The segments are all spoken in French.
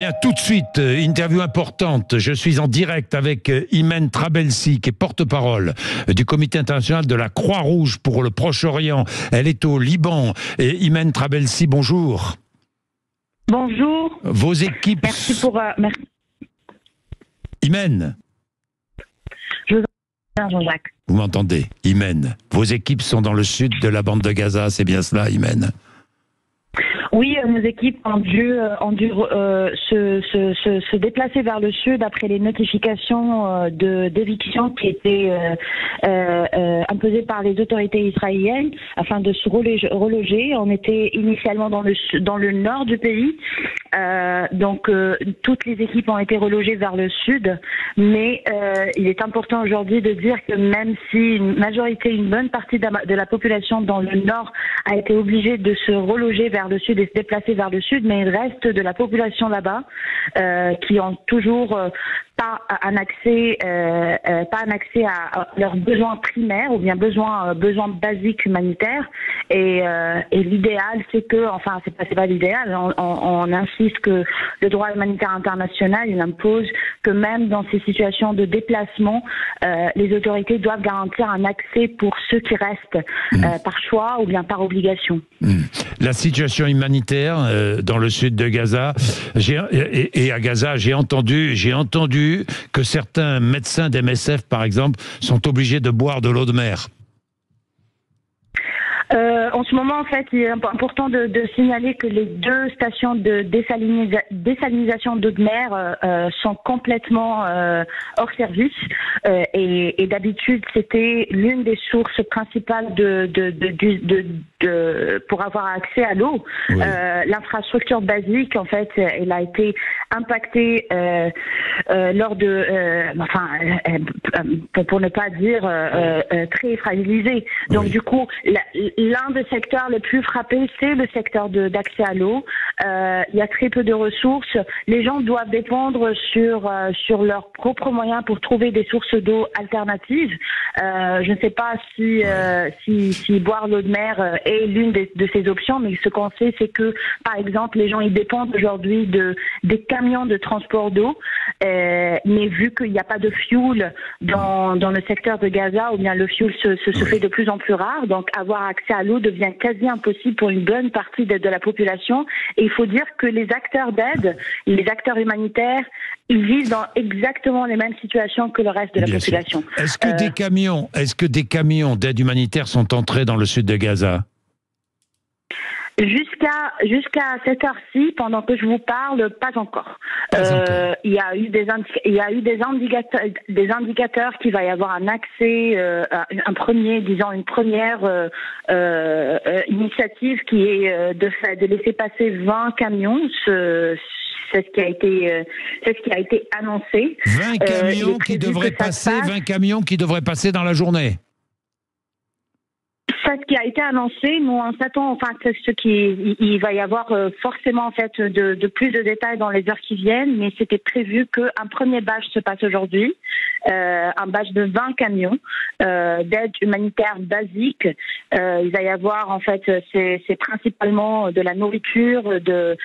Bien, tout de suite, interview importante. Je suis en direct avec Imen Trabelsi, qui est porte-parole du Comité international de la Croix-Rouge pour le Proche-Orient. Elle est au Liban. Et Imen Trabelsi, bonjour. Bonjour. Vos équipes... Merci pour... merci. Imen. Je vous entends, Jean-Jacques. Vous m'entendez, Imen. Vos équipes sont dans le sud de la bande de Gaza, c'est bien cela, Imen? Oui, nos équipes ont dû se déplacer vers le sud après les notifications d'éviction qui étaient imposées par les autorités israéliennes afin de se reloger. On était initialement dans le nord du pays, donc toutes les équipes ont été relogées vers le sud, mais il est important aujourd'hui de dire que même si une bonne partie de la population dans le nord a été obligée de se reloger vers le sud et se déplacer vers le sud, mais il reste de la population là-bas qui ont toujours pas un accès à leurs besoins primaires ou bien besoins basiques humanitaires. Et l'idéal, c'est que, enfin, c'est pas l'idéal. On insiste que le droit humanitaire international, il impose que même dans ces situations de déplacement, les autorités doivent garantir un accès pour ceux qui restent par choix ou bien par obligation. La situation humanitaire dans le sud de Gaza, et à Gaza, j'ai entendu que certains médecins d'MSF, par exemple, sont obligés de boire de l'eau de mer. En ce moment, en fait, il est important de signaler que les deux stations de désalinisation d'eau de mer sont complètement hors service. Et d'habitude, c'était l'une des sources principales pour avoir accès à l'eau. Oui. L'infrastructure basique, en fait, elle a été impactée lors pour ne pas dire très fragilisée. Donc, oui. Du coup, l'un des secteurs les plus frappés, c'est le secteur d'accès à l'eau. Il y a très peu de ressources. Les gens doivent dépendre sur leurs propres moyens pour trouver des sources d'eau alternatives. Je ne sais pas si boire l'eau de mer est l'une de ces options, mais ce qu'on sait, c'est que, par exemple, les gens ils dépendent aujourd'hui des camions de transport d'eau, mais vu qu'il n'y a pas de fuel dans le secteur de Gaza, ou bien le fuel se fait de plus en plus rare, donc avoir accès à l'eau devient quasi impossible pour une bonne partie de la population. Et il faut dire que les acteurs d'aide, les acteurs humanitaires, ils vivent dans exactement les mêmes situations que le reste de la population. Est-ce que des camions d'aide humanitaire sont entrés dans le sud de Gaza? Jusqu'à cette heure-ci, pendant que je vous parle, pas encore. Il y a eu des indicateurs qu'il va y avoir un accès, une première initiative qui est de laisser passer 20 camions. C'est ce qui a été annoncé. 20 camions qui devraient passer, 20 camions qui devraient passer dans la journée. C'est ce qui a été annoncé. Nous, on s'attend, enfin, il va y avoir forcément en fait de plus de détails dans les heures qui viennent, mais c'était prévu qu'un premier batch se passe aujourd'hui, un batch de 20 camions d'aide humanitaire basique. Il va y avoir en fait, c'est principalement de la nourriture, de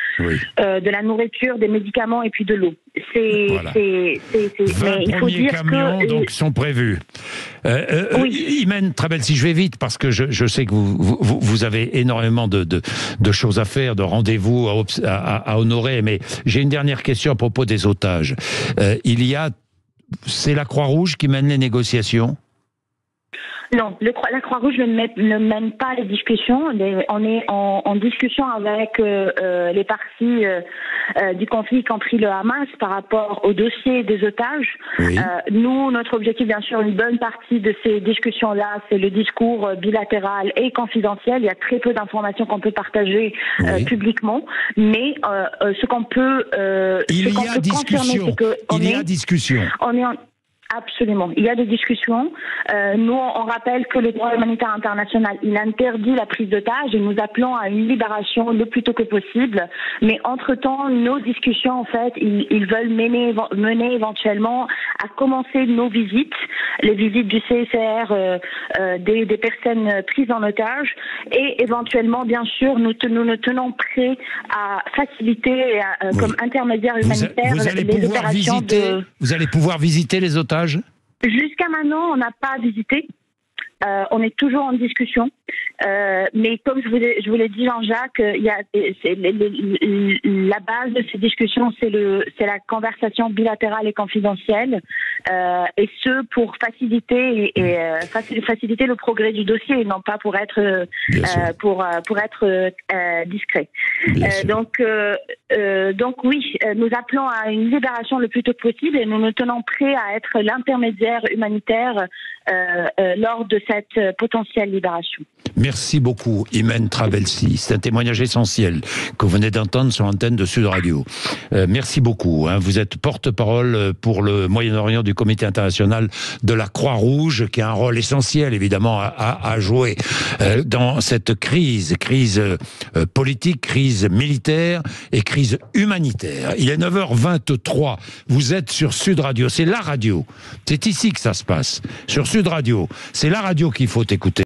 la nourriture, des médicaments et puis de l'eau. 20 premiers camions donc sont prévus. Oui. Imen Trabelsi, je vais vite parce que je sais que vous avez énormément de choses à faire, de rendez-vous à honorer, mais j'ai une dernière question à propos des otages. C'est la Croix-Rouge qui mène les négociations? Non, la Croix-Rouge ne mène pas les discussions. On est en discussion avec les parties du conflit, y compris le Hamas, par rapport au dossier des otages. Oui. Nous, notre objectif, bien sûr, une bonne partie de ces discussions-là, c'est le discours bilatéral et confidentiel. Il y a très peu d'informations qu'on peut partager publiquement, mais ce qu'on peut, il y a discussion. Absolument. Il y a des discussions. Nous, on rappelle que le droit humanitaire international, il interdit la prise d'otages et nous appelons à une libération le plus tôt que possible. Mais entre-temps, nos discussions, en fait, ils veulent mener éventuellement à commencer nos visites, les visites du CICR des personnes prises en otage et éventuellement, bien sûr, nous nous tenons prêts à faciliter comme intermédiaire humanitaire les opérations Vous allez pouvoir visiter les otages? Jusqu'à maintenant, on n'a pas visité. On est toujours en discussion. Mais comme je vous l'ai dit, Jean-Jacques, la base de ces discussions, c'est la conversation bilatérale et confidentielle, et ce pour faciliter faciliter le progrès du dossier et non pas pour être discret. Donc oui, nous appelons à une libération le plus tôt possible et nous nous tenons prêts à être l'intermédiaire humanitaire lors de cette potentielle libération. Merci beaucoup, Imen Trabelsi. C'est un témoignage essentiel que vous venez d'entendre sur l'antenne de Sud Radio. Merci beaucoup. Vous êtes porte-parole pour le Moyen-Orient du Comité international de la Croix-Rouge, qui a un rôle essentiel, évidemment, à jouer dans cette crise politique, crise militaire et crise humanitaire. Il est 9h23. Vous êtes sur Sud Radio. C'est la radio. C'est ici que ça se passe. Sur Sud Radio. C'est la radio qu'il faut écouter.